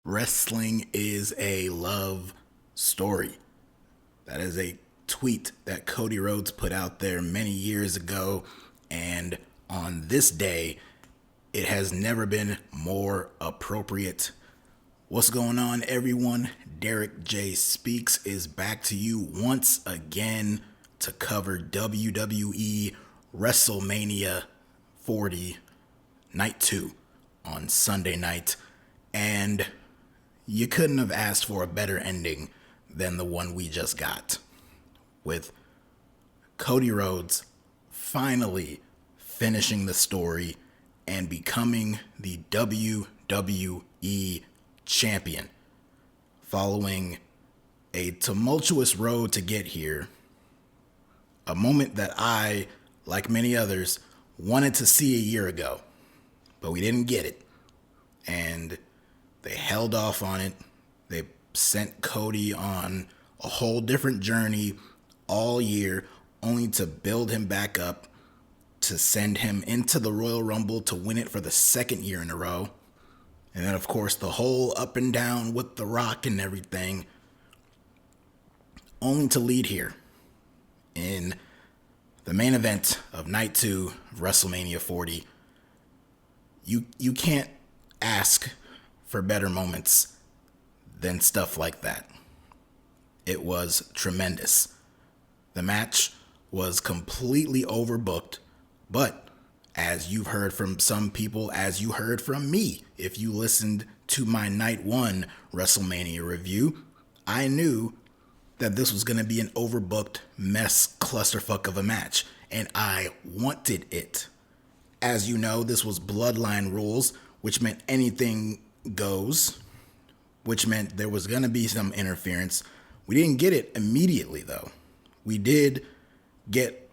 Wrestling is a love story. That is a tweet that Cody Rhodes put out there many years ago, and on this day, it has never been more appropriate. What's going on, everyone? DerekJ Speaks is back to you once again to cover WWE WrestleMania 40, Night 2 on Sunday night, and you couldn't have asked for a better ending than the one we just got, with Cody Rhodes finally finishing the story and becoming the WWE Champion, following a tumultuous road to get here. A moment that I, like many others, wanted to see a year ago, but we didn't get it. And they held off on it. They sent Cody on a whole different journey all year, only to build him back up, to send him into the Royal Rumble to win it for the second year in a row. And then, of course, the whole up and down with The Rock and everything, only to lead here in the main event of Night 2 of WrestleMania 40. You can't ask for better moments than stuff like that. It was tremendous. The match was completely overbooked, but as you've heard from some people, as you heard from me, if you listened to my Night 1 WrestleMania review, I knew that this was going to be an overbooked mess clusterfuck of a match, and I wanted it. As you know, this was Bloodline rules, which meant anything goes, which meant there was going to be some interference. We didn't get it immediately, though. We did get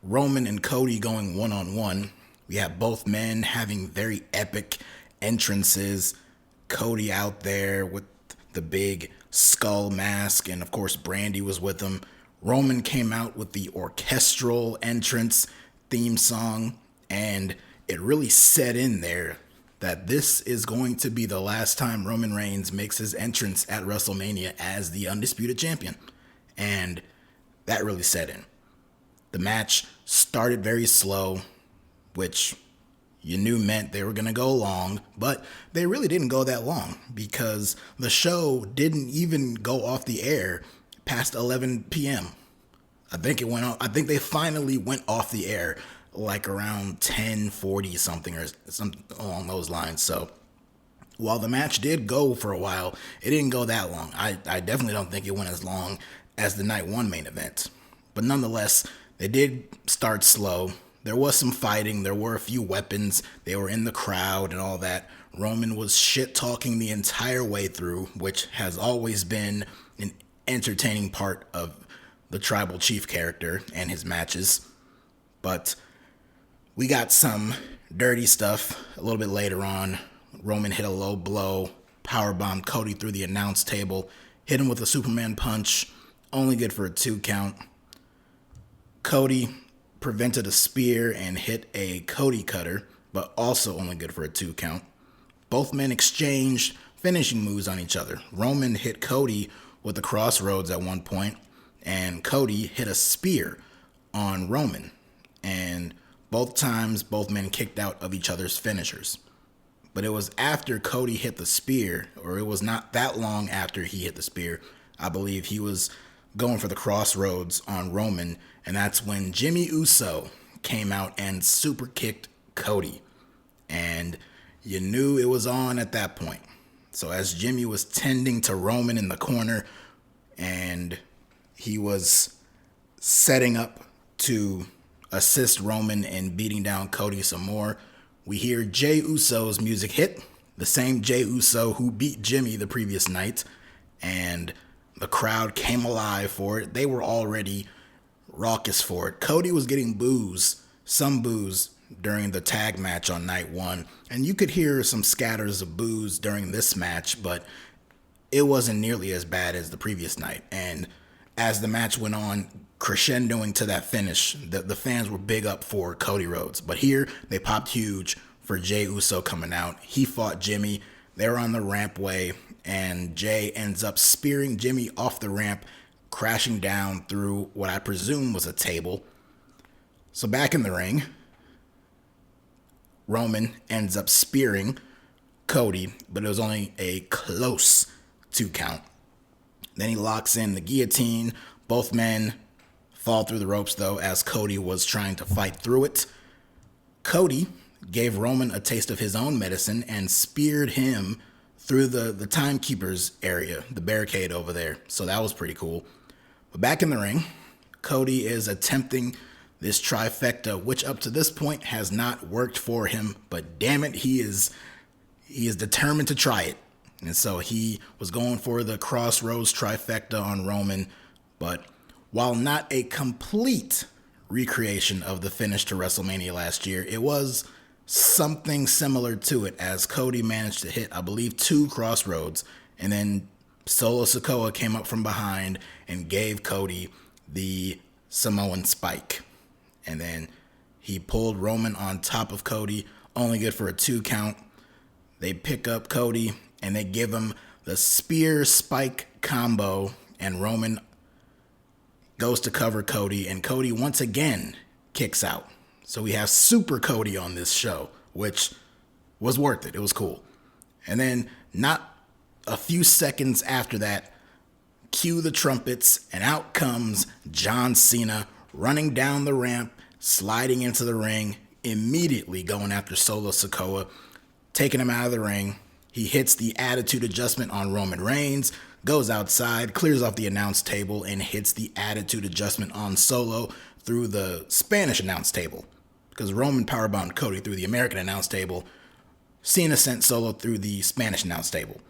Roman and Cody going one-on-one. We have both men having very epic entrances. Cody out there with the big skull mask, and of course Brandy was with him. Roman came out with the orchestral entrance theme song, and it really set in there that this is going to be the last time Roman Reigns makes his entrance at WrestleMania as the Undisputed Champion. And that really set in. The match started very slow, which you knew meant they were going to go long, but they really didn't go that long because the show didn't even go off the air past 11 p.m. I think they finally went off the air like around 10:40 something or something along those lines. So while the match did go for a while, it didn't go that long. I definitely don't think it went as long as the Night 1 main event. But nonetheless, they did start slow. There was some fighting. There were a few weapons. They were in the crowd and all that. Roman was shit-talking the entire way through, which has always been an entertaining part of the Tribal Chief character and his matches. But we got some dirty stuff a little bit later on. Roman hit a low blow, powerbombed Cody through the announce table, hit him with a Superman punch, only good for a 2 count. Cody prevented a spear and hit a Cody cutter, but also only good for a 2 count. Both men exchanged finishing moves on each other. Roman hit Cody with the crossroads at one point, and Cody hit a spear on Roman. And both times, both men kicked out of each other's finishers. But it was after Cody hit the spear, or it was not that long after he hit the spear. I believe he was going for the crossroads on Roman, and that's when Jimmy Uso came out and super kicked Cody. And you knew it was on at that point. So as Jimmy was tending to Roman in the corner, and he was setting up to assist Roman in beating down Cody some more, we hear Jey Uso's music hit, the same Jey Uso who beat Jimmy the previous night, and the crowd came alive for it. They were already raucous for it. Cody was getting some boos during the tag match on Night 1, and you could hear some scatters of boos during this match, but it wasn't nearly as bad as the previous night. And as the match went on, crescendoing to that finish, the fans were big up for Cody Rhodes. But here, they popped huge for Jey Uso coming out. He fought Jimmy. They're on the rampway, and Jay ends up spearing Jimmy off the ramp, crashing down through what I presume was a table. So back in the ring, Roman ends up spearing Cody, but it was only a close 2 count. Then he locks in the guillotine. Both men fall through the ropes, though, as Cody was trying to fight through it. Cody gave Roman a taste of his own medicine and speared him through the timekeeper's area, the barricade over there. So that was pretty cool. But back in the ring, Cody is attempting this trifecta, which up to this point has not worked for him, but damn it, he is determined to try it. And so he was going for the Crossroads trifecta on Roman, but while not a complete recreation of the finish to WrestleMania last year, it was something similar to it, as Cody managed to hit, I believe, 2 Crossroads, and then Solo Sikoa came up from behind and gave Cody the Samoan spike. And then he pulled Roman on top of Cody, only good for a 2 count. They pick up Cody and they give him the spear spike combo, and Roman goes to cover Cody, and Cody once again kicks out. So we have Super Cody on this show, which was worth it. It was cool. And then not a few seconds after that, cue the trumpets, and out comes John Cena running down the ramp, sliding into the ring, immediately going after Solo Sikoa, taking him out of the ring. He hits the attitude adjustment on Roman Reigns, goes outside, clears off the announce table, and hits the attitude adjustment on Solo through the Spanish announce table. Because Roman powerbombed Cody through the American announce table, Cena sent Solo through the Spanish announce table.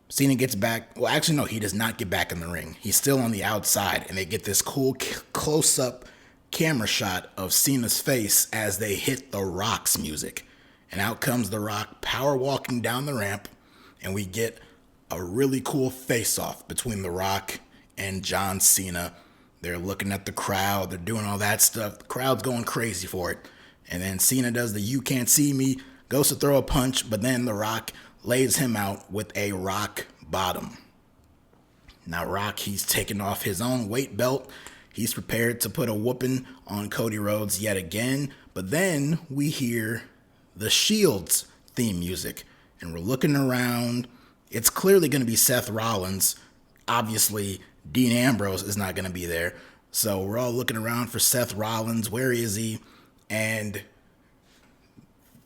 Cena gets back. Well, actually, no, he does not get back in the ring. He's still on the outside, and they get this cool close-up camera shot of Cena's face as they hit The Rock's music. And out comes The Rock power walking down the ramp, and we get a really cool face-off between The Rock and John Cena. They're looking at the crowd. They're doing all that stuff. The crowd's going crazy for it. And then Cena does the "you can't see me," goes to throw a punch, but then The Rock lays him out with a rock bottom. Now Rock, he's taken off his own weight belt. He's prepared to put a whooping on Cody Rhodes yet again. But then we hear the Shield's theme music, and we're looking around. It's clearly going to be Seth Rollins. Obviously, Dean Ambrose is not going to be there. So we're all looking around for Seth Rollins. Where is he? And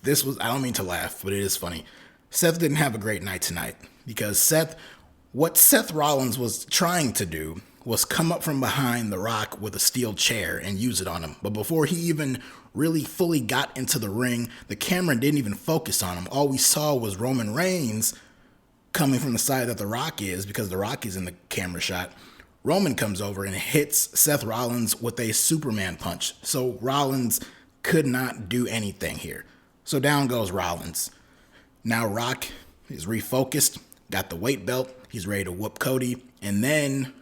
this was, I don't mean to laugh, but it is funny. Seth didn't have a great night tonight, because what Seth Rollins was trying to do was come up from behind The Rock with a steel chair and use it on him. But before he even really fully got into the ring, the camera didn't even focus on him. All we saw was Roman Reigns coming from the side that The Rock is, because The Rock is in the camera shot. Roman comes over and hits Seth Rollins with a Superman punch. So Rollins could not do anything here. So down goes Rollins. Now Rock is refocused, got the weight belt. He's ready to whoop Cody. And then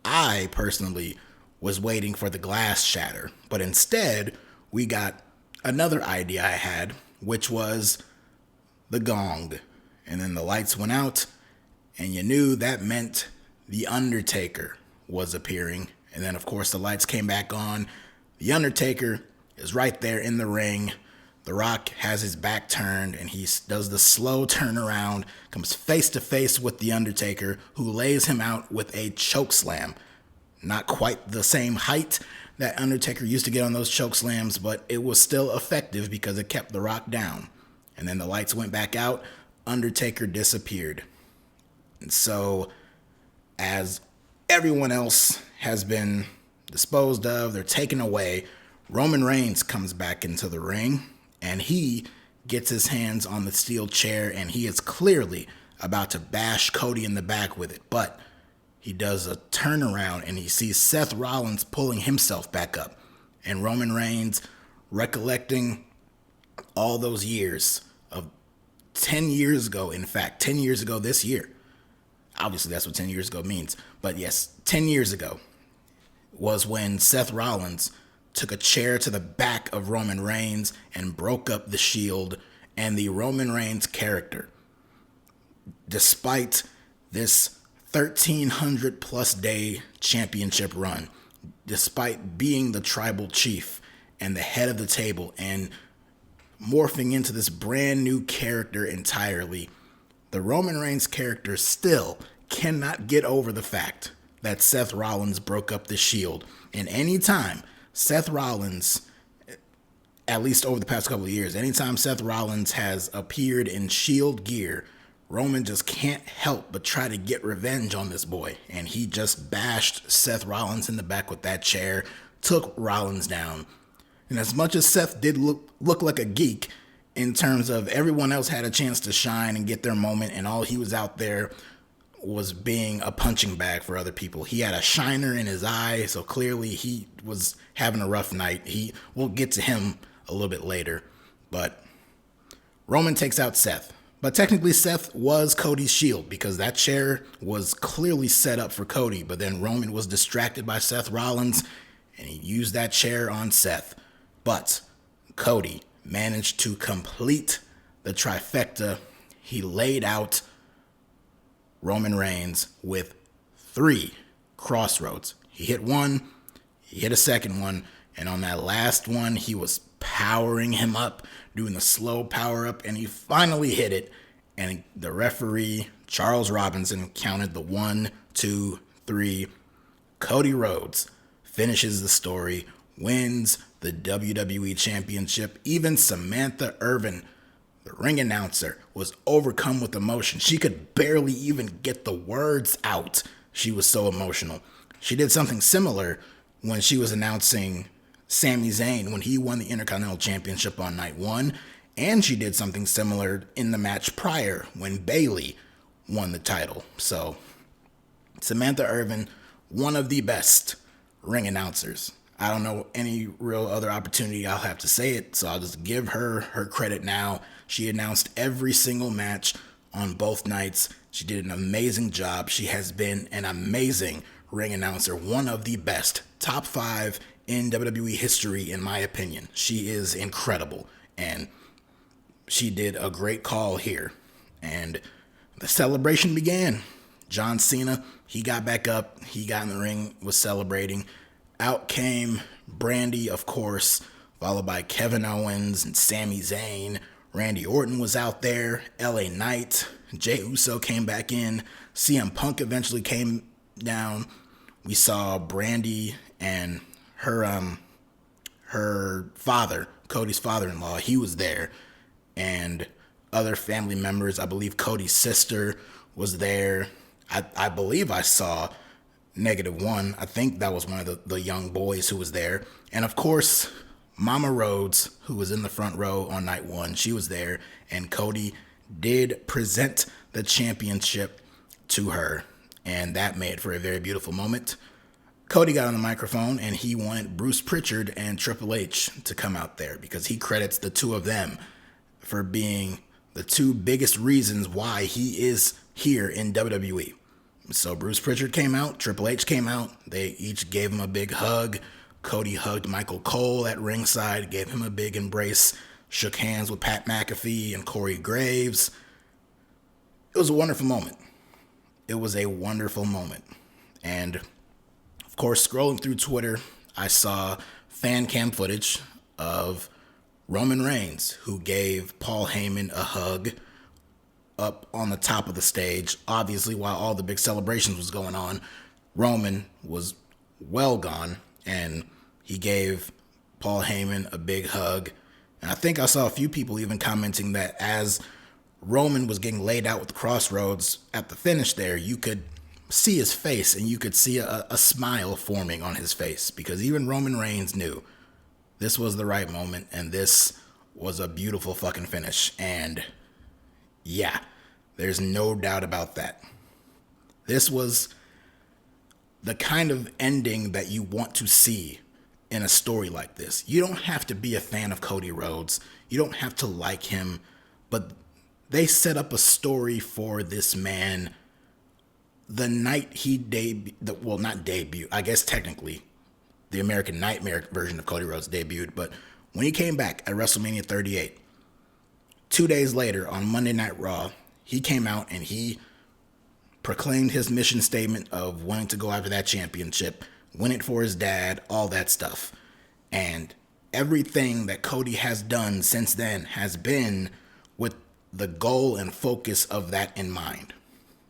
I personally was waiting for the glass shatter. But instead, we got another idea I had, which was the gong. And then the lights went out, and you knew that meant The Undertaker was appearing. And then, of course, the lights came back on. The Undertaker is right there in the ring. The Rock has his back turned, and he does the slow turnaround, comes face to face with The Undertaker, who lays him out with a choke slam. Not quite the same height that Undertaker used to get on those choke slams, but it was still effective because it kept The Rock down. And then the lights went back out. Undertaker disappeared. And so, as everyone else has been disposed of, they're taken away, Roman Reigns comes back into the ring, and he gets his hands on the steel chair, and he is clearly about to bash Cody in the back with it. But he does a turnaround, and he sees Seth Rollins pulling himself back up. And Roman Reigns, recollecting all those years of 10 years ago, in fact, 10 years ago this year. Obviously, that's what 10 years ago means. But yes, 10 years ago was when Seth Rollins took a chair to the back of Roman Reigns and broke up the Shield and the Roman Reigns character. despite this 1,300 plus day championship run, despite being the tribal chief and the head of the table and morphing into this brand new character entirely, the Roman Reigns character still cannot get over the fact that Seth Rollins broke up the Shield. And anytime Seth Rollins, at least over the past couple of years, anytime Seth Rollins has appeared in Shield gear, Roman just can't help but try to get revenge on this boy. And he just bashed Seth Rollins in the back with that chair, took Rollins down. And as much as Seth did look like a geek in terms of everyone else had a chance to shine and get their moment, and all he was out there was being a punching bag for other people. He had a shiner in his eye, so clearly he was having a rough night. We'll get to him a little bit later. But Roman takes out Seth. But technically Seth was Cody's shield because that chair was clearly set up for Cody. But then Roman was distracted by Seth Rollins and he used that chair on Seth. But Cody managed to complete the trifecta. He laid out Roman Reigns with 3 crossroads. He hit one, he hit a second one, and on that last one, he was powering him up, doing the slow power up, and he finally hit it. And the referee, Charles Robinson, counted the 1, 2, 3. Cody Rhodes finishes the story, wins the WWE Championship. Even Samantha Irvin, the ring announcer, was overcome with emotion. She could barely even get the words out. She was so emotional. She did something similar when she was announcing Sami Zayn when he won the Intercontinental Championship on night 1. And she did something similar in the match prior when Bayley won the title. So Samantha Irvin, one of the best ring announcers. I don't know any real other opportunity I'll have to say it, so I'll just give her credit now. She announced every single match on both nights. She did an amazing job. She has been an amazing ring announcer, one of the best, top 5 in WWE history, in my opinion. She is incredible, and she did a great call here. And the celebration began. John Cena, he got back up. He got in the ring, was celebrating. Out came Brandy, of course, followed by Kevin Owens and Sami Zayn. Randy Orton was out there. LA Knight. Jey Uso came back in. CM Punk eventually came down. We saw Brandy and her father, Cody's father-in-law, he was there. And other family members, I believe Cody's sister was there. I believe I saw -1. I think that was one of the young boys who was there. And of course, Mama Rhodes, who was in the front row on night 1, she was there. And Cody did present the championship to her. And that made for a very beautiful moment. Cody got on the microphone and he wanted Bruce Pritchard and Triple H to come out there because he credits the two of them for being the 2 biggest reasons why he is here in WWE. So Bruce Pritchard came out, Triple H came out, they each gave him a big hug. Cody hugged Michael Cole at ringside, gave him a big embrace, shook hands with Pat McAfee and Corey Graves. It was a wonderful moment. It was a wonderful moment. And of course, scrolling through Twitter, I saw fan cam footage of Roman Reigns, who gave Paul Heyman a hug up on the top of the stage. Obviously, while all the big celebrations was going on, Roman was well gone, and he gave Paul Heyman a big hug. And I think I saw a few people even commenting that as Roman was getting laid out with the crossroads at the finish there, you could see his face and you could see a smile forming on his face, because even Roman Reigns knew this was the right moment and this was a beautiful fucking finish. And yeah, there's no doubt about that. This was the kind of ending that you want to see in a story like this. You don't have to be a fan of Cody Rhodes. You don't have to like him, but they set up a story for this man the night he debuted. Well, not debut. I guess technically the American Nightmare version of Cody Rhodes debuted, but when he came back at WrestleMania 38, 2 days later on Monday Night Raw, He came out and he proclaimed his mission statement of wanting to go after that championship, win it for his dad, all that stuff. And everything that Cody has done since then has been with the goal and focus of that in mind.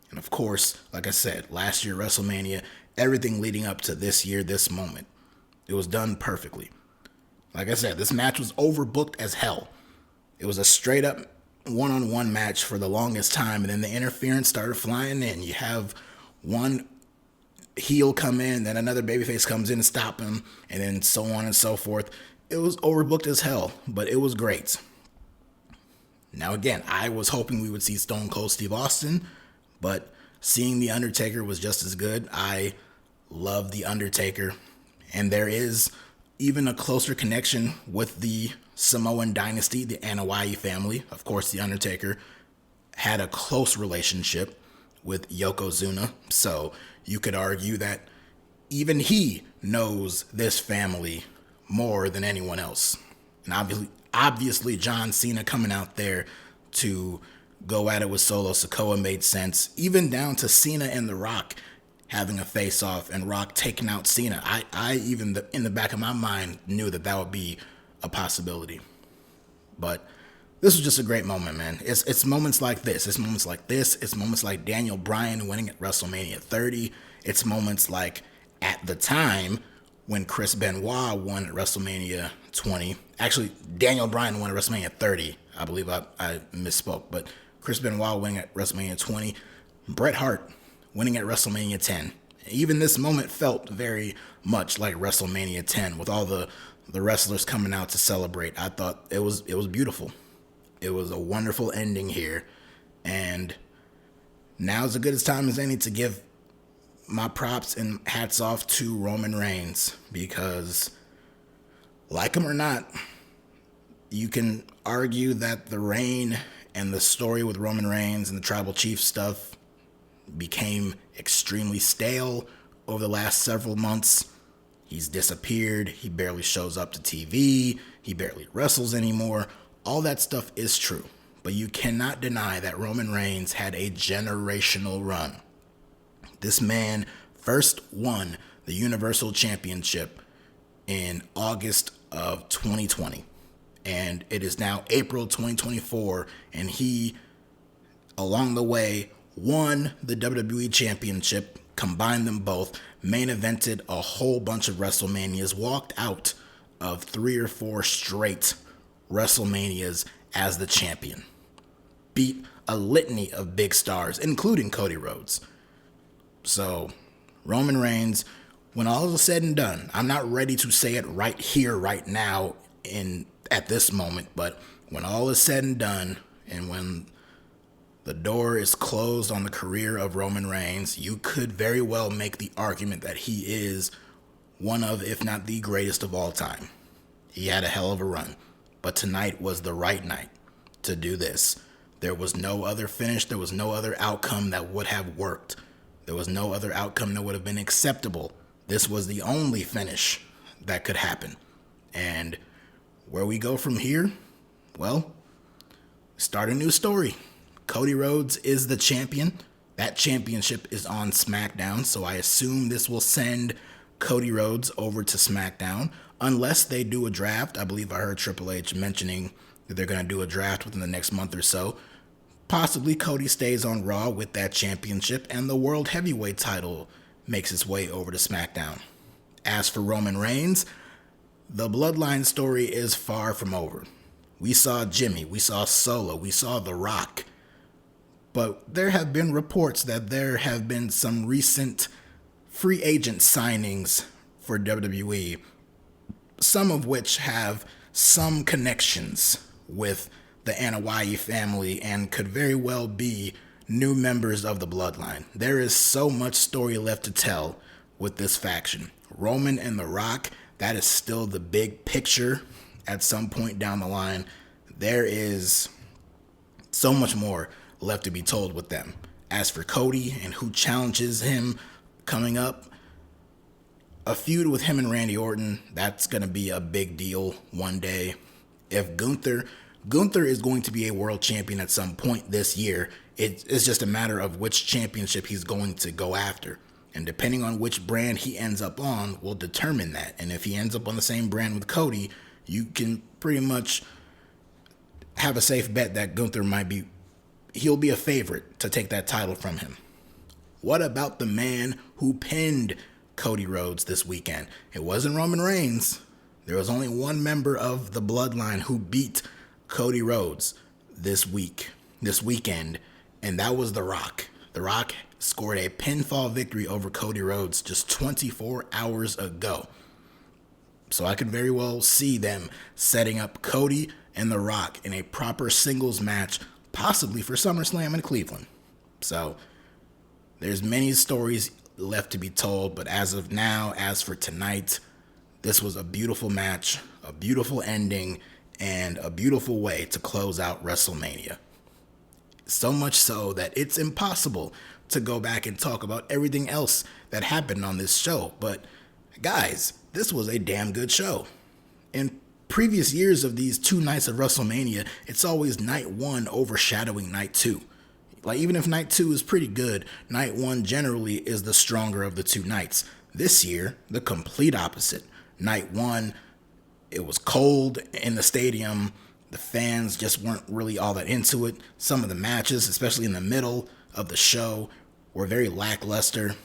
And of course, like I said, last year WrestleMania, everything leading up to this year, this moment, it was done perfectly. Like I said, this match was overbooked as hell. It was a straight up one-on-one match for the longest time, and then the interference started flying in. You have one heel come in, then another babyface comes in and stop him, and then so on and so forth. It was overbooked as hell, but it was great. Now again, I was hoping we would see Stone Cold Steve Austin, but seeing The Undertaker was just as good. I love The Undertaker, and there is even a closer connection with the Samoan dynasty, the Anoa'i family. Of course, The Undertaker had a close relationship with Yokozuna, so you could argue that even he knows this family more than anyone else. And obviously John Cena coming out there to go at it with Solo Sikoa made sense, even down to Cena and The Rock having a face-off and Rock taking out Cena. I even in the back of my mind knew that would be a possibility. But this was just a great moment, man. It's moments like this. It's moments like this. It's moments like Daniel Bryan winning at WrestleMania 30. It's moments like at the time when Chris Benoit won at WrestleMania 20. Actually, Daniel Bryan won at WrestleMania 30. I believe I misspoke. But Chris Benoit winning at WrestleMania 20. Bret Hart winning at WrestleMania 10. Even this moment felt very much like WrestleMania 10 with all the wrestlers coming out to celebrate. I thought it was beautiful. It was a wonderful ending here. And now is as good a time as any to give my props and hats off to Roman Reigns, because like him or not, you can argue that the reign and the story with Roman Reigns and the Tribal Chief stuff became extremely stale over the last several months. He's disappeared. He barely shows up to TV. He barely wrestles anymore. All that stuff is true, but you cannot deny that Roman Reigns had a generational run. This man first won the Universal Championship in August of 2020, and it is now April 2024, and he, along the way, won the WWE Championship, combined them both, main evented a whole bunch of WrestleManias, walked out of 3 or 4 straight WrestleManias as the champion, beat a litany of big stars, including Cody Rhodes. So, Roman Reigns, when all is said and done, I'm not ready to say it right here, right now, at this moment, but when all is said and done, and when the door is closed on the career of Roman Reigns, you could very well make the argument that he is one of, if not the greatest of all time. He had a hell of a run, but tonight was the right night to do this. There was no other finish. There was no other outcome that would have worked. There was no other outcome that would have been acceptable. This was the only finish that could happen. And where we go from here, well, start a new story. Cody Rhodes is the champion. That championship is on SmackDown, so I assume this will send Cody Rhodes over to SmackDown, unless they do a draft. I believe I heard Triple H mentioning that they're going to do a draft within the next month or so. Possibly Cody stays on Raw with that championship, and the World Heavyweight title makes its way over to SmackDown. As for Roman Reigns, the Bloodline story is far from over. We saw Jimmy, we saw Solo, we saw The Rock. But there have been reports that there have been some recent free agent signings for WWE, some of which have some connections with the Anoa'i family and could very well be new members of the Bloodline. There is so much story left to tell with this faction. Roman and The Rock, that is still the big picture at some point down the line. There is so much more left to be told with them. As for Cody and who challenges him coming up, a feud with him and Randy Orton, that's going to be a big deal one day. If Gunther is going to be a world champion at some point this year, It's just a matter of which championship he's going to go after. And depending on which brand he ends up on will determine that. And if he ends up on the same brand with Cody, you can pretty much have a safe bet that Gunther he'll be a favorite to take that title from him. What about the man who pinned Cody Rhodes this weekend? It wasn't Roman Reigns. There was only one member of the bloodline who beat Cody Rhodes this weekend, and that was The Rock. The Rock scored a pinfall victory over Cody Rhodes just 24 hours ago. So I could very well see them setting up Cody and The Rock in a proper singles match, possibly for SummerSlam in Cleveland. So there's many stories left to be told, but as of now, as for tonight, this was a beautiful match, a beautiful ending, and a beautiful way to close out WrestleMania. So much so that it's impossible to go back and talk about everything else that happened on this show. But guys, this was a damn good show. In previous years of these 2 nights of WrestleMania, it's always night 1 overshadowing night 2. Like, even if night 2 is pretty good, night 1 generally is the stronger of the 2 nights. This year, the complete opposite. Night 1, it was cold in the stadium. The fans just weren't really all that into it. Some of the matches, especially in the middle of the show, were very lackluster.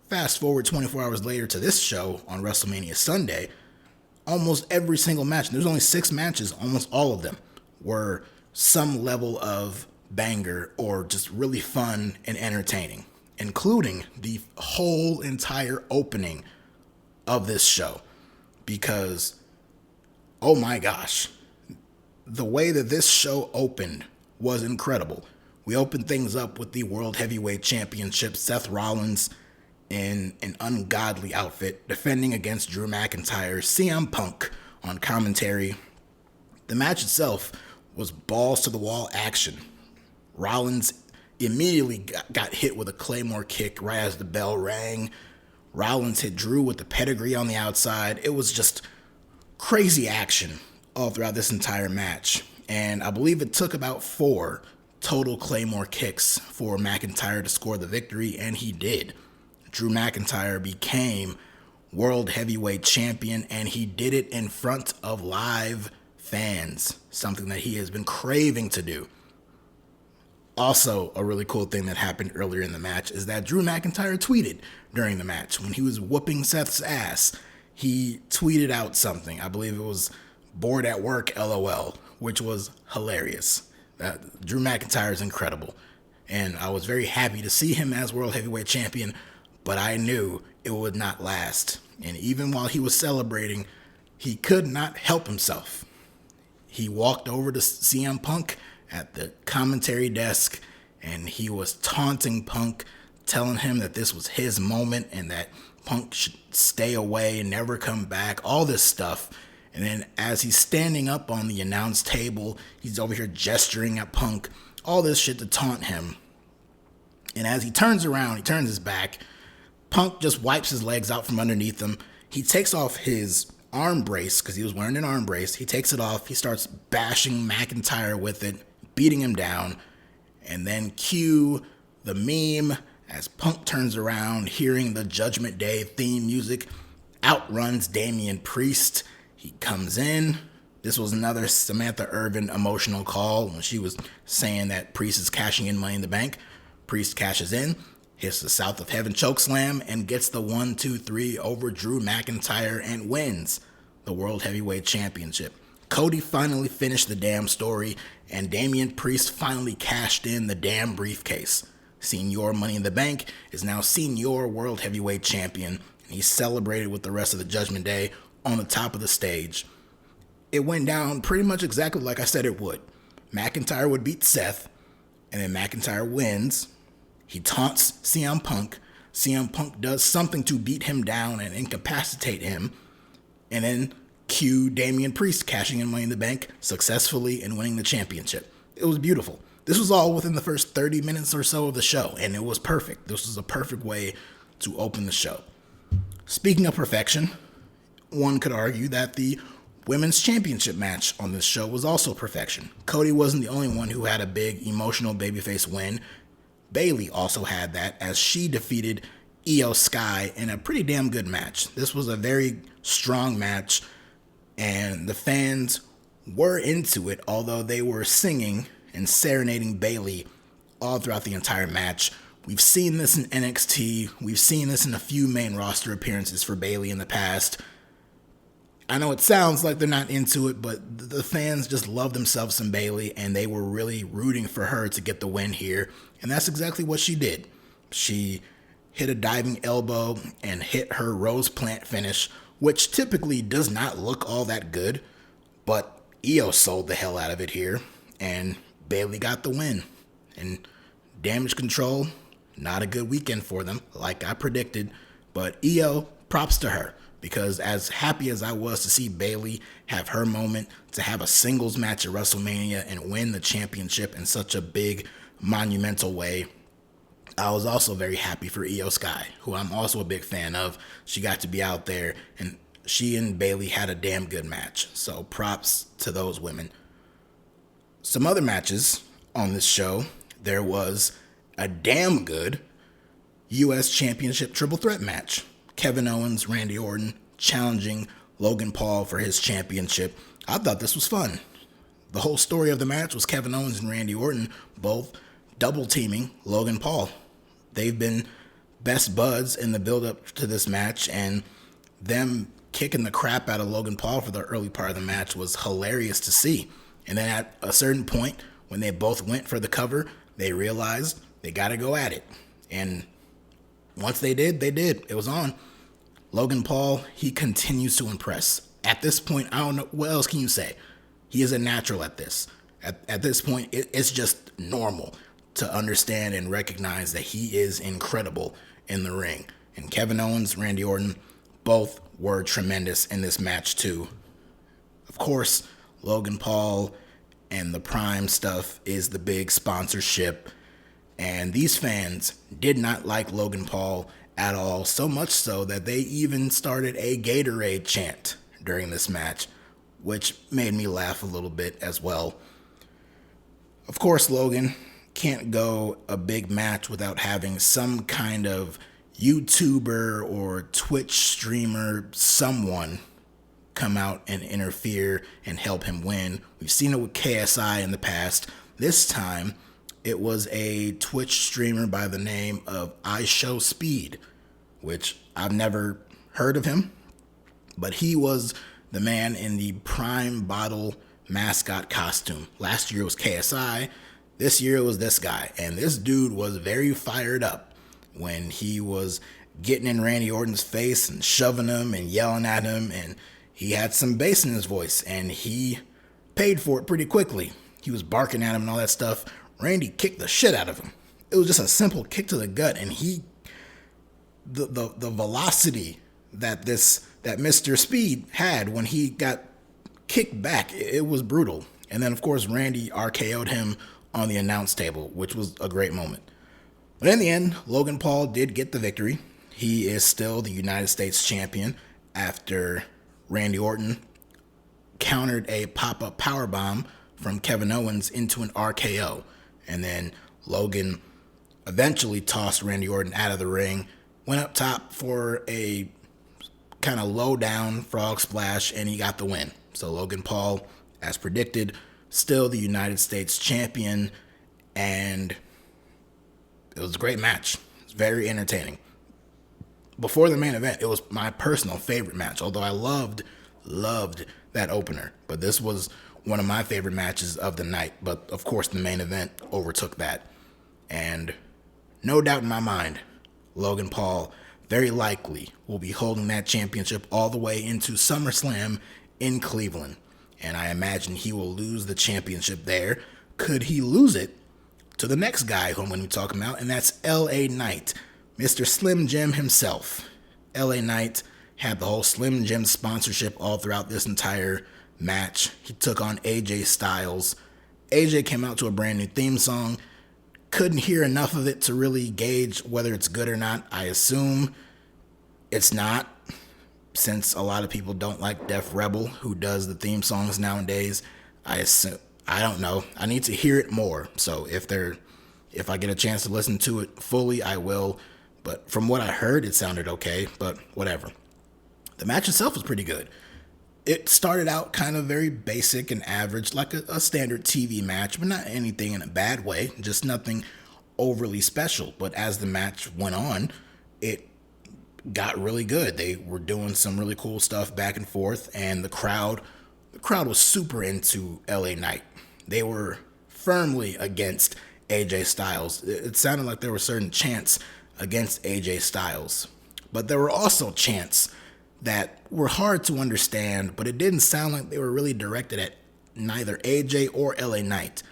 Fast forward 24 hours later to this show on WrestleMania Sunday, almost every single match, there's only 6 matches, almost all of them were some level of banger or just really fun and entertaining, including the whole entire opening of this show. Because, oh my gosh, the way that this show opened was incredible. We opened things up with the World Heavyweight Championship, Seth Rollins in an ungodly outfit, defending against Drew McIntyre, CM Punk on commentary. The match itself was balls to the wall action. Rollins immediately got hit with a Claymore kick right as the bell rang. Rollins hit Drew with the pedigree on the outside. It was just crazy action all throughout this entire match. And I believe it took about 4 total Claymore kicks for McIntyre to score the victory, and he did. Drew McIntyre became World Heavyweight Champion, and he did it in front of live fans, something that he has been craving to do. Also, a really cool thing that happened earlier in the match is that Drew McIntyre tweeted during the match. When he was whooping Seth's ass, he tweeted out something. I believe it was "bored at work, LOL," which was hilarious. Drew McIntyre is incredible, and I was very happy to see him as World Heavyweight Champion, but I knew it would not last. And even while he was celebrating, he could not help himself. He walked over to CM Punk at the commentary desk, and he was taunting Punk, telling him that this was his moment and that Punk should stay away and never come back, all this stuff. And then as he's standing up on the announce table, he's over here gesturing at Punk, all this shit to taunt him. And as he turns around, he turns his back, Punk just wipes his legs out from underneath him. He takes off his arm brace, because he was wearing an arm brace. He takes it off. He starts bashing McIntyre with it, beating him down. And then cue the meme as Punk turns around, hearing the Judgment Day theme music, outruns Damian Priest. He comes in. This was another Samantha Irvin emotional call when she was saying that Priest is cashing in Money in the Bank. Priest cashes in, hits the South of Heaven chokeslam, and gets the 1-2-3 over Drew McIntyre and wins the World Heavyweight Championship. Cody finally finished the damn story, and Damian Priest finally cashed in the damn briefcase. Senior Money in the Bank is now Senior World Heavyweight Champion, and he celebrated with the rest of the Judgment Day on the top of the stage. It went down pretty much exactly like I said it would. McIntyre would beat Seth, and then McIntyre wins. He taunts CM Punk. CM Punk does something to beat him down and incapacitate him. And then cue Damian Priest cashing in Money in the Bank successfully and winning the championship. It was beautiful. This was all within the first 30 minutes or so of the show, and it was perfect. This was a perfect way to open the show. Speaking of perfection, one could argue that the Women's Championship match on this show was also perfection. Cody wasn't the only one who had a big emotional babyface win. Bayley also had that as she defeated IYO SKY in a pretty damn good match. This was a very strong match, and the fans were into it, although they were singing and serenading Bayley all throughout the entire match. We've seen this in NXT. We've seen this in a few main roster appearances for Bayley in the past. I know it sounds like they're not into it, but the fans just love themselves some Bayley, and they were really rooting for her to get the win here. And that's exactly what she did. She hit a diving elbow and hit her rose plant finish, which typically does not look all that good, but IYO sold the hell out of it here, and Bayley got the win. And Damage Control, not a good weekend for them, like I predicted, but IYO, props to her. Because as happy as I was to see Bayley have her moment, to have a singles match at WrestleMania and win the championship in such a big, monumental way, I was also very happy for IYO SKY, who I'm also a big fan of. She got to be out there, and she and Bayley had a damn good match. So props to those women. Some other matches on this show. There was a damn good U.S. Championship triple threat match. Kevin Owens, Randy Orton challenging Logan Paul for his championship. I thought this was fun. The whole story of the match was Kevin Owens and Randy Orton both double teaming Logan Paul. They've been best buds in the build up to this match, and them kicking the crap out of Logan Paul for the early part of the match was hilarious to see. And then at a certain point, when they both went for the cover, they realized they got to go at it. And once they did, they did. It was on. Logan Paul, he continues to impress. At this point, I don't know, what else can you say? He is a natural at this. At this point, it's just normal to understand and recognize that he is incredible in the ring. And Kevin Owens, Randy Orton, both were tremendous in this match too. Of course, Logan Paul and the Prime stuff is the big sponsorship. And these fans did not like Logan Paul at all, so much so that they even started a Gatorade chant during this match, which made me laugh a little bit as well. Of course, Logan can't go a big match without having some kind of YouTuber or Twitch streamer, someone come out and interfere and help him win. We've seen it with KSI in the past. This time, it was a Twitch streamer by the name of IYO Speed, which I've never heard of him, but he was the man in the Prime Bottle mascot costume. Last year it was KSI. This year it was this guy. And this dude was very fired up when he was getting in Randy Orton's face and shoving him and yelling at him. And he had some bass in his voice, and he paid for it pretty quickly. He was barking at him and all that stuff. Randy kicked the shit out of him. It was just a simple kick to the gut, and the velocity that Mr. Speed had when he got kicked back, it was brutal. And then, of course, Randy RKO'd him on the announce table, which was a great moment. But in the end, Logan Paul did get the victory. He is still the United States champion after Randy Orton countered a pop-up powerbomb from Kevin Owens into an RKO. And then Logan eventually tossed Randy Orton out of the ring, went up top for a kind of low down frog splash, and he got the win. So Logan Paul, as predicted, still the United States champion, and it was a great match. It's very entertaining. Before the main event, it was my personal favorite match, although I loved that opener. But this was one of my favorite matches of the night. But of course, the main event overtook that. And no doubt in my mind, Logan Paul very likely will be holding that championship all the way into SummerSlam in Cleveland. And I imagine he will lose the championship there. Could he lose it to the next guy who I'm going to be talking about? And that's LA Knight, Mr. Slim Jim himself. LA Knight had the whole Slim Jim sponsorship all throughout this entire match. He took on AJ Styles. AJ came out to a brand new theme song. Couldn't hear enough of it to really gauge whether it's good or not. I assume it's not, since a lot of people don't like Def Rebel, who does the theme songs nowadays. I don't know. I need to hear it more. So if If I get a chance to listen to it fully, I will. But from what I heard, it sounded okay, but whatever. The match itself was pretty good. It started out kind of very basic and average, like a standard TV match, but not anything in a bad way, just nothing overly special. But as the match went on, it got really good. They were doing some really cool stuff back and forth, and the crowd was super into LA Knight. They were firmly against AJ Styles. It sounded like there were certain chants against AJ Styles, but there were also chants that were hard to understand, but it didn't sound like they were really directed at neither AJ or LA Knight.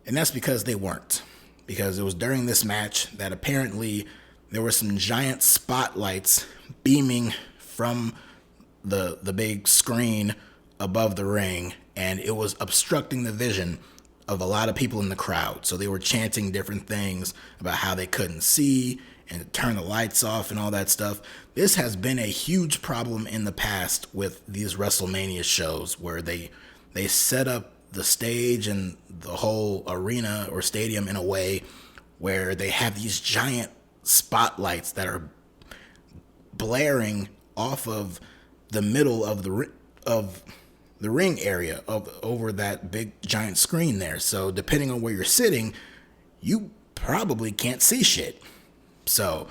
And that's because they weren't. Because it was during this match that apparently there were some giant spotlights beaming from the big screen above the ring, and it was obstructing the vision of a lot of people in the crowd. So they were chanting different things about how they couldn't see and turn the lights off and all that stuff. This has been a huge problem in the past with these WrestleMania shows where they set up the stage and the whole arena or stadium in a way where they have these giant spotlights that are blaring off of the middle of the ring area over that big giant screen there. So depending on where you're sitting, you probably can't see shit. So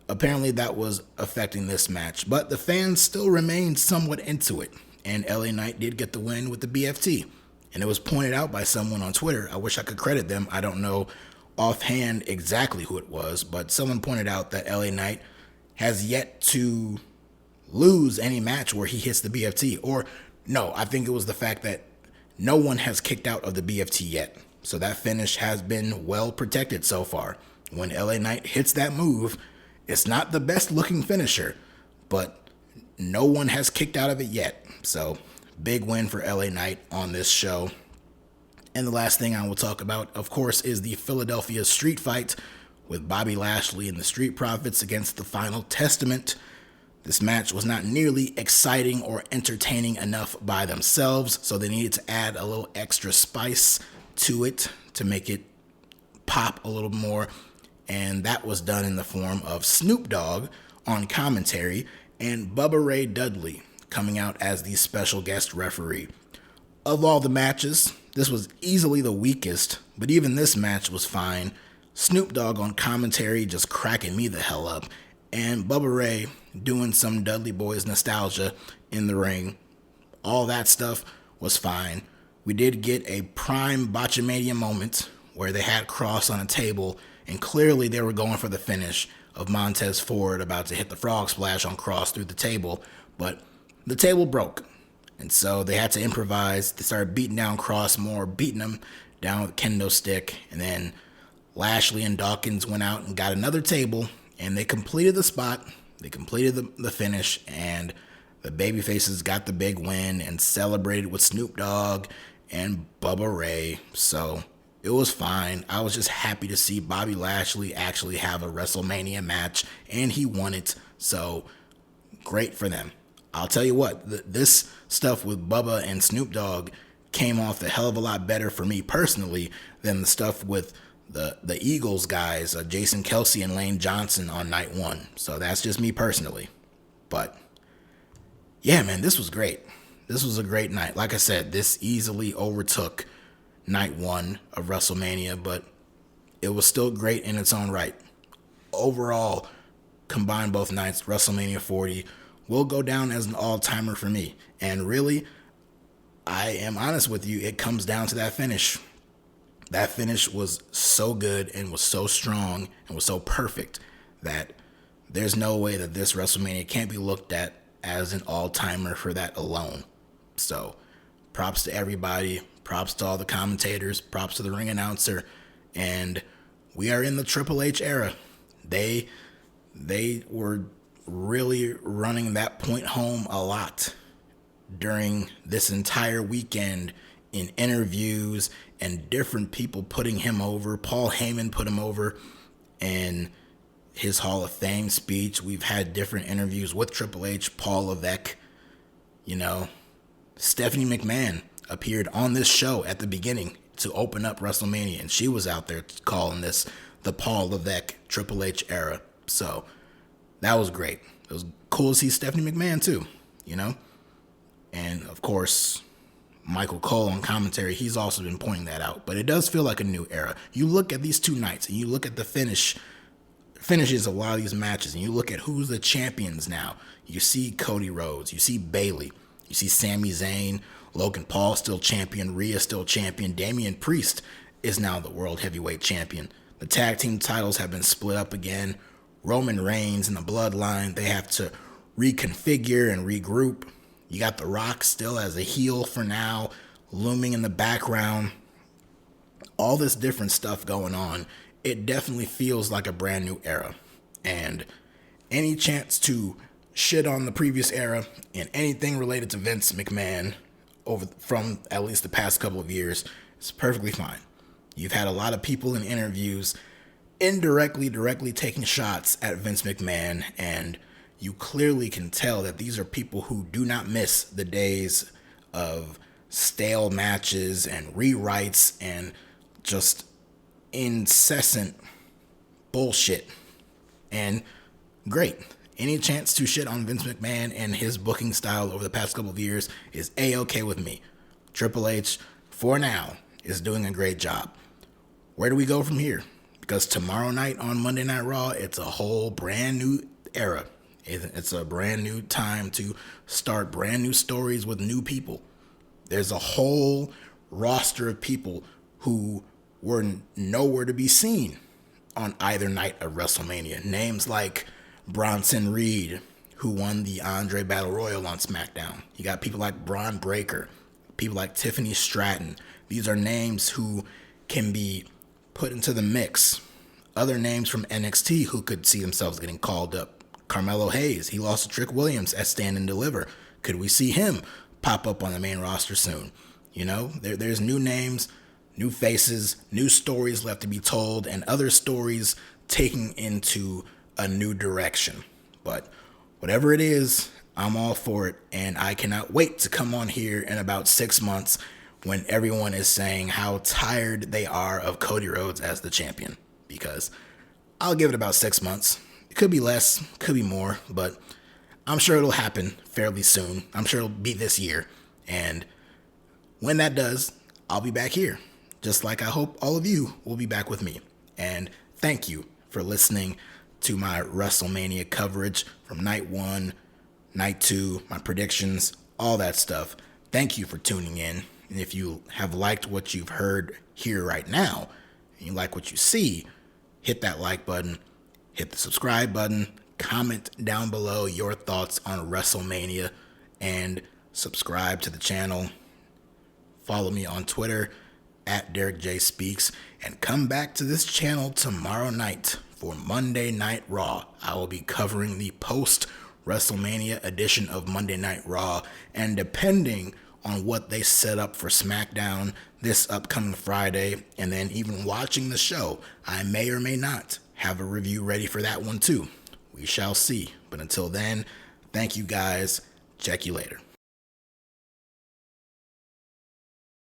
apparently that was affecting this match, but the fans still remained somewhat into it, and LA Knight did get the win with the BFT. And it was pointed out by someone on Twitter. I wish I could credit them. I don't know offhand exactly who it was, but someone pointed out that LA Knight has yet to lose any match where he hits the BFT. Or no, I think it was the fact that no one has kicked out of the BFT yet. So that finish has been well protected so far. When LA Knight hits that move, it's not the best looking finisher, but no one has kicked out of it yet. So big win for LA Knight on this show. And the last thing I will talk about, of course, is the Philadelphia street fight with Bobby Lashley and the Street Profits against the Final Testament. This match was not nearly exciting or entertaining enough by themselves, so they needed to add a little extra spice to it to make it pop a little more. And that was done in the form of Snoop Dogg on commentary and Bubba Ray Dudley coming out as the special guest referee. Of all the matches, this was easily the weakest, but even this match was fine. Snoop Dogg on commentary just cracking me the hell up, and Bubba Ray doing some Dudley Boys nostalgia in the ring. All that stuff was fine. We did get a prime Botchamania moment where they had Cross on a table, and clearly they were going for the finish of Montez Ford about to hit the frog splash on Cross through the table, but the table broke. And so they had to improvise. They started beating down Cross more, beating him down with a kendo stick. And then Lashley and Dawkins went out and got another table, and they completed the spot. They completed the finish, and the babyfaces got the big win and celebrated with Snoop Dogg and Bubba Ray. So it was fine. I was just happy to see Bobby Lashley actually have a WrestleMania match, and he won it. So great for them. I'll tell you what, this stuff with Bubba and Snoop Dogg came off a hell of a lot better for me personally than the stuff with the Eagles guys, Jason Kelsey and Lane Johnson on night one. So that's just me personally. But yeah, man, this was great. This was a great night. Like I said, this easily overtook night one of WrestleMania, but it was still great in its own right. Overall, combine both nights, WrestleMania 40 will go down as an all-timer for me. And really, I am honest with you, it comes down to that finish. That finish was so good and was so strong and was so perfect that there's no way that this WrestleMania can't be looked at as an all-timer for that alone. So props to everybody, props to all the commentators, props to the ring announcer, and we are in the Triple H era. They were really running that point home a lot during this entire weekend in interviews and different people putting him over. Paul Heyman put him over in his Hall of Fame speech. We've had different interviews with Triple H, Paul Levesque, Stephanie McMahon appeared on this show at the beginning to open up WrestleMania, and she was out there calling this the Paul Levesque Triple H era. So that was great. It was cool to see Stephanie McMahon too, you know? And of course, Michael Cole on commentary, he's also been pointing that out. But it does feel like a new era. You look at these two nights and you look at the finishes of a lot of these matches and you look at who's the champions now. You see Cody Rhodes, you see Bayley, you see Sami Zayn, Logan Paul still champion, Rhea still champion, Damian Priest is now the world heavyweight champion. The tag team titles have been split up again. Roman Reigns and the Bloodline, they have to reconfigure and regroup. You got The Rock still as a heel for now, looming in the background. All this different stuff going on. It definitely feels like a brand new era. And any chance to shit on the previous era and anything related to Vince McMahon from at least the past couple of years is perfectly fine. You've had a lot of people in interviews directly taking shots at Vince McMahon, and you clearly can tell that these are people who do not miss the days of stale matches and rewrites and just incessant bullshit. And great. Any chance to shit on Vince McMahon and his booking style over the past couple of years is A-okay with me. Triple H, for now, is doing a great job. Where do we go from here? Because tomorrow night on Monday Night Raw, it's a whole brand new era. It's a brand new time to start brand new stories with new people. There's a whole roster of people who were nowhere to be seen on either night of WrestleMania. Names like Bronson Reed, who won the Andre Battle Royal on SmackDown. You got people like Braun Breaker, people like Tiffany Stratton. These are names who can be put into the mix. Other names from NXT who could see themselves getting called up. Carmelo Hayes, he lost to Trick Williams at Stand and Deliver. Could we see him pop up on the main roster soon? You know, there's new names, new faces, new stories left to be told, and other stories taking into a new direction. But whatever it is, I'm all for it, and I cannot wait to come on here in about 6 months when everyone is saying how tired they are of Cody Rhodes as the champion. Because I'll give it about 6 months. It could be less, could be more, but I'm sure it'll happen fairly soon. I'm sure it'll be this year. And when that does, I'll be back here. Just like I hope all of you will be back with me. And thank you for listening to my WrestleMania coverage from night 1, night 2, my predictions, all that stuff. Thank you for tuning in. And if you have liked what you've heard here right now, and you like what you see, hit that like button, hit the subscribe button, comment down below your thoughts on WrestleMania, and subscribe to the channel. Follow me on Twitter at DerekJ Speaks, and come back to this channel tomorrow night for Monday Night Raw. I will be covering the post-WrestleMania edition of Monday Night Raw, and depending on what they set up for SmackDown this upcoming Friday, and then even watching the show, I may or may not have a review ready for that one too. We shall see. But until then, thank you guys. Check you later.